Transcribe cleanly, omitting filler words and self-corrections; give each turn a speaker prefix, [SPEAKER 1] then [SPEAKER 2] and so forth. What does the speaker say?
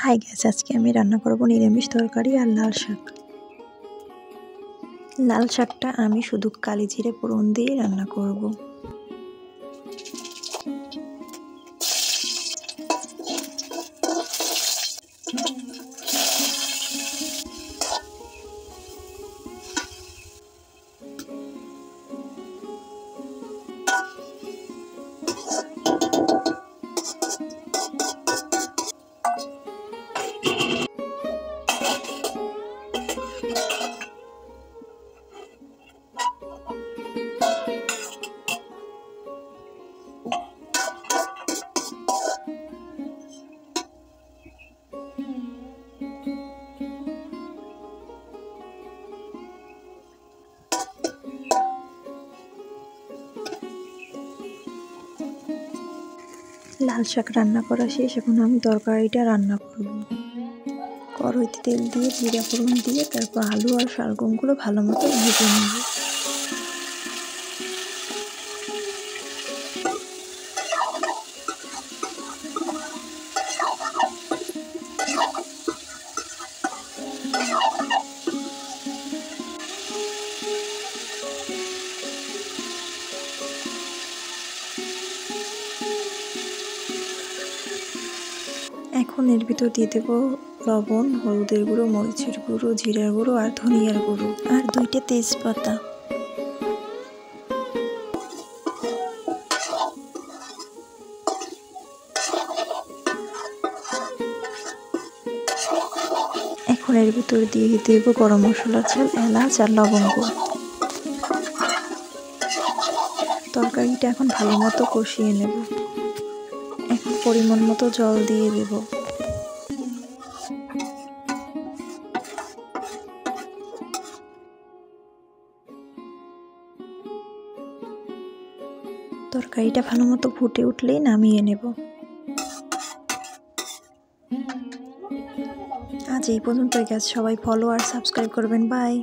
[SPEAKER 1] High gas, আজকে আমি রান্না করব নিরামিষ তরকারি আর লাল শাক। লাল শাকটা আমি শুধু কালি জিরে ফোড়ন দিয়ে রান্না করব। লাল শাক রান্না করা শেষ, এখন আমি তরকারিটা রান্না করব। কড়াইতে তেল দিয়ে জিরা ফোড়ন দিয়ে তারপর আলু আর শালগমগুলো ভালো মতো ভেজে নেব। এখন এর ভিতর দিয়ে দেবো লবণ, হলুদের গুঁড়ো, মরিচের গুঁড়ো, জিরার গুঁড়ো আর ধনিয়ার গুঁড়ো আর 2টা তেজপাতা। এখন এর ভিতর দিয়ে দেবো গরম মশলার ঝাল, এলাচ আর লবঙ্গ। তরকারিটা এখন ভালো মতো কষিয়ে নেব। এখন পরিমাণ মতো জল দিয়ে দেব। তরকারিটা ভালো মতো ফুটে উঠলেই নামিয়ে নেব। আজ এই পর্যন্তই গাইস, সবাই ফলো আর সাবস্ক্রাইব করবেন। বাই।